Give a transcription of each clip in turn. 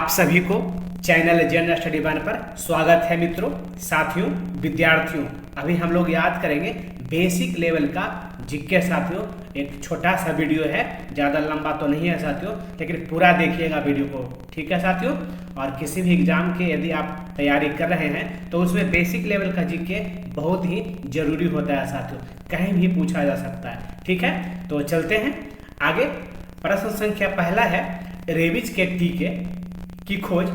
आप सभी को चैनल जनरल स्टडी वन पर स्वागत है मित्रों, साथियों, विद्यार्थियों। अभी हम लोग याद करेंगे बेसिक लेवल का जीके साथियों। एक छोटा सा वीडियो है, ज़्यादा लंबा तो नहीं है साथियों, लेकिन पूरा देखिएगा वीडियो को, ठीक है साथियों। और किसी भी एग्जाम के यदि आप तैयारी कर रहे हैं तो उसमें बेसिक लेवल का जीके बहुत ही जरूरी होता है साथियों, कहीं भी पूछा जा सकता है, ठीक है। तो चलते हैं आगे। प्रश्न संख्या पहला है, रेबीज के टीके की खोज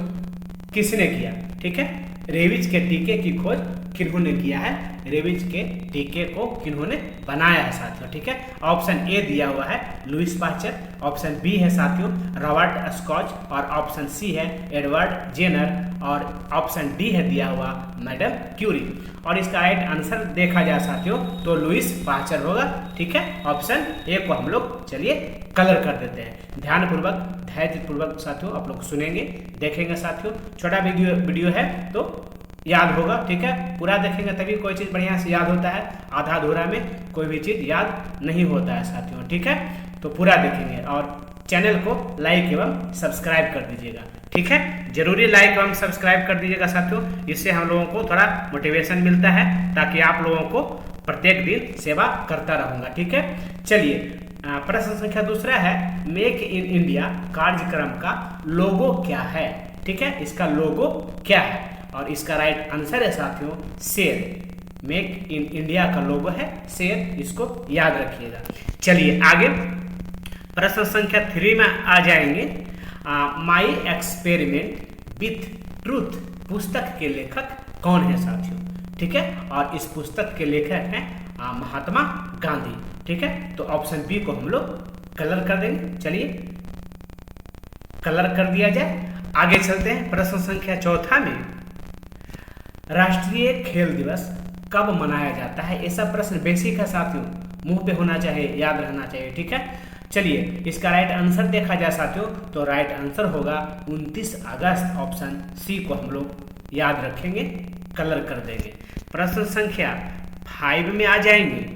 किसने किया, ठीक है। रेबीज के टीके की खोज किन्होंने किया है, रेबीज के टीके को किन्होंने बनाया है साथियों, ठीक है। ऑप्शन ए दिया हुआ है लुइस पास्चर, ऑप्शन बी है साथियों रॉबर्ट स्कॉच, और ऑप्शन सी है एडवर्ड जेनर, और ऑप्शन डी है दिया हुआ मैडम क्यूरी। और इसका राइट आंसर देखा जाए साथियों तो लुइस पास्चर होगा, ठीक है। ऑप्शन ए को हम लोग चलिए कलर कर देते हैं। ध्यानपूर्वक धैर्यपूर्वक साथियों आप लोग सुनेंगे, देखेंगे साथियों। छोटा वीडियो है तो याद होगा, ठीक है। पूरा देखेंगे तभी कोई चीज़ बढ़िया से याद होता है, आधा अधूरा में कोई भी चीज़ याद नहीं होता है साथियों, ठीक है। तो पूरा देखेंगे और चैनल को लाइक एवं सब्सक्राइब कर दीजिएगा, ठीक है। जरूरी लाइक एवं सब्सक्राइब कर दीजिएगा साथियों, इससे हम लोगों को थोड़ा मोटिवेशन मिलता है ताकि आप लोगों को प्रत्येक दिन सेवा करता रहूँगा, ठीक है। चलिए प्रश्न संख्या दूसरा है, मेक इन इंडिया कार्यक्रम का लोगो क्या है, ठीक है। इसका लोगो क्या है, और इसका राइट आंसर है साथियों शेर। मेक इन इंडिया का लोगो है शेर, इसको याद रखिएगा। चलिए आगे प्रश्न संख्या 3 में आ जाएंगे। माई एक्सपेरिमेंट विथ ट्रूथ पुस्तक के लेखक कौन है साथियों, ठीक है। और इस पुस्तक के लेखक हैं महात्मा गांधी, ठीक है। तो ऑप्शन बी को हम लोग कलर कर देंगे, चलिए कलर कर दिया जाए। आगे चलते हैं प्रश्न संख्या 4 में, राष्ट्रीय खेल दिवस कब मनाया जाता है। ऐसा प्रश्न बेसिक है साथियों, मुंह पे होना चाहिए, याद रहना चाहिए, ठीक है। चलिए इसका राइट आंसर देखा जाए साथियों तो राइट आंसर होगा 29 अगस्त। ऑप्शन सी को हम लोग याद रखेंगे, कलर कर देंगे। प्रश्न संख्या 5 में आ जाएंगे,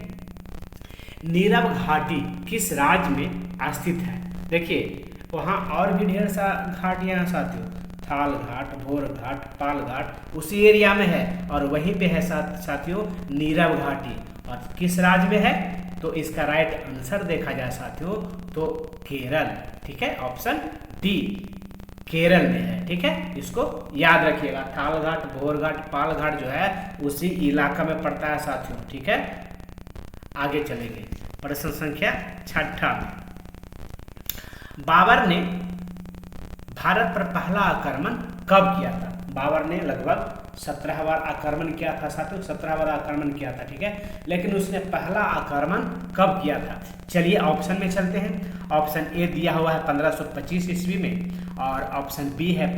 नीरव घाटी किस राज्य में स्थित है। देखिए वहाँ और भी ढेर सा घाटियाँ हैं साथियों, थाल घाट, भोर घाट, पाल घाट उसी एरिया में है, और वहीं पे है साथियों नीरव घाटी, और किस राज्य में है तो इसका राइट आंसर देखा जाए साथियों तो केरल, ठीक है। ऑप्शन डी केरल में है, ठीक है। इसको याद रखिएगा, थाल घाट, भोर घाट, पाल घाट जो है उसी इलाका में पड़ता है साथियों, ठीक है। आगे चलेंगे प्रश्न संख्या 6 में, बाबर ने भारत पर पहला आक्रमण कब किया था। बाबर ने लगभग 17 बार आक्रमण किया था साथियों, 17 बार आक्रमण किया था, ठीक है। लेकिन उसने पहला आक्रमण कब किया था। चलिए ऑप्शन में चलते हैं। ऑप्शन ए दिया हुआ है 1525 ईस्वी में, और ऑप्शन बी है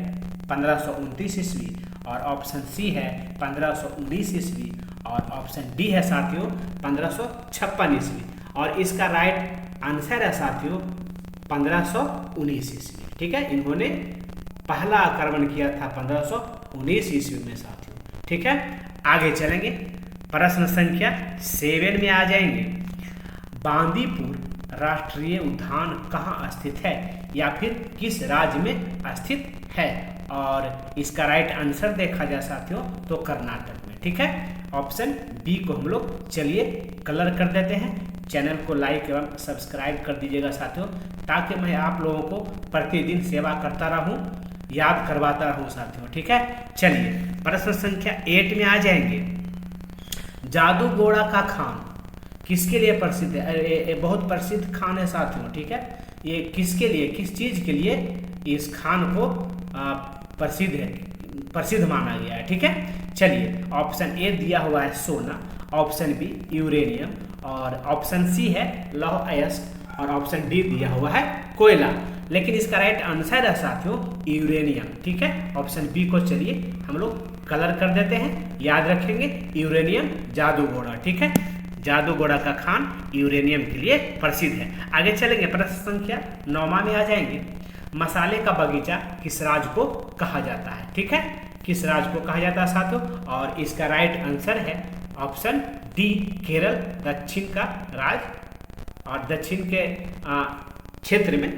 1529 ईस्वी, और ऑप्शन सी है 1519 ईस्वी, और ऑप्शन डी है साथियों 1556 ईस्वी। और इसका राइट आंसर है साथियों 1519 ईस्वी, ठीक है। इन्होंने पहला आक्रमण किया था 1519 ईस्वी में साथियों, ठीक है। आगे चलेंगे प्रश्न संख्या 7 में आ जाएंगे, बांदीपुर राष्ट्रीय उद्यान कहाँ स्थित है, या फिर किस राज्य में स्थित है। और इसका राइट आंसर देखा जाए साथियों तो कर्नाटक में, ठीक है। ऑप्शन बी को हम लोग चलिए कलर कर देते हैं। चैनल को लाइक एवं सब्सक्राइब कर दीजिएगा साथियों, ताकि मैं आप लोगों को प्रतिदिन सेवा करता रहूं, याद करवाता रहूं साथियों, ठीक है। चलिए प्रश्न संख्या 8 में आ जाएंगे, जादूगोड़ा का खान किसके लिए प्रसिद्ध है। ये बहुत प्रसिद्ध खान है साथियों, ठीक है। ये किसके लिए, किस चीज़ के लिए इस खान को प्रसिद्ध माना गया है, ठीक है। चलिए ऑप्शन ए दिया हुआ है सोना, ऑप्शन बी यूरेनियम, और ऑप्शन सी है लौह अयस्क, और ऑप्शन डी दिया हुआ है कोयला। लेकिन इसका राइट आंसर है साथियों यूरेनियम, ठीक है। ऑप्शन बी को चलिए हम लोग कलर कर देते हैं, याद रखेंगे यूरेनियम जादूगोड़ा, ठीक है। जादूगोड़ा का खान यूरेनियम के लिए प्रसिद्ध है। आगे चलेंगे प्रश्न संख्या 9 में आ जाएंगे, मसाले का बगीचा किस राज्य को कहा जाता है, ठीक है। किस राज्य को कहा जाता है साथियों, और इसका राइट आंसर है ऑप्शन डी केरल, दक्षिण का राज्य, और दक्षिण के क्षेत्र में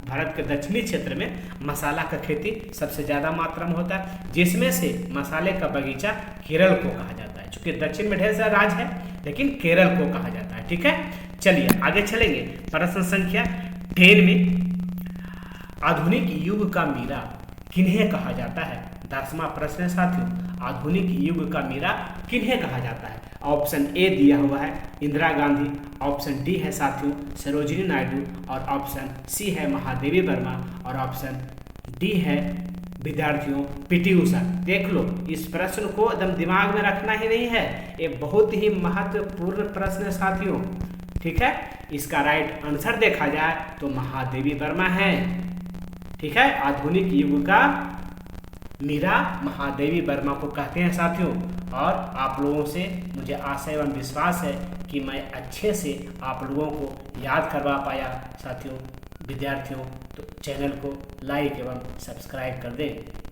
भारत के दक्षिणी क्षेत्र में मसाला का खेती सबसे ज़्यादा मात्रा में होता है, जिसमें से मसाले का बगीचा केरल को कहा जाता है। चूँकि दक्षिण में ढेर सारे राज्य है, लेकिन केरल को कहा जाता है। ठीक है, चलिए आगे चलेंगे। प्रश्न संख्या 10 में आधुनिक युग का मीरा किन्हें कहा जाता है? 10वां प्रश्न है साथियों, आधुनिक युग का मीरा किन्हें कहा जाता है? ऑप्शन ए दिया हुआ है इंदिरा गांधी, ऑप्शन डी है साथियों सरोजिनी नायडू, और ऑप्शन सी है महादेवी वर्मा, और ऑप्शन डी है विद्यार्थियों पीटी उषा। देख लो, इस प्रश्न को एकदम दिमाग में रखना ही नहीं है, ये बहुत ही महत्वपूर्ण प्रश्न है साथियों। ठीक है, इसका राइट आंसर देखा जाए तो महादेवी वर्मा है। ठीक है, आधुनिक युग का मीरा महादेवी वर्मा को कहते हैं साथियों। और आप लोगों से मुझे आशा एवं विश्वास है कि मैं अच्छे से आप लोगों को याद करवा पाया साथियों। विद्यार्थियों, तो चैनल को लाइक एवं सब्सक्राइब कर दें।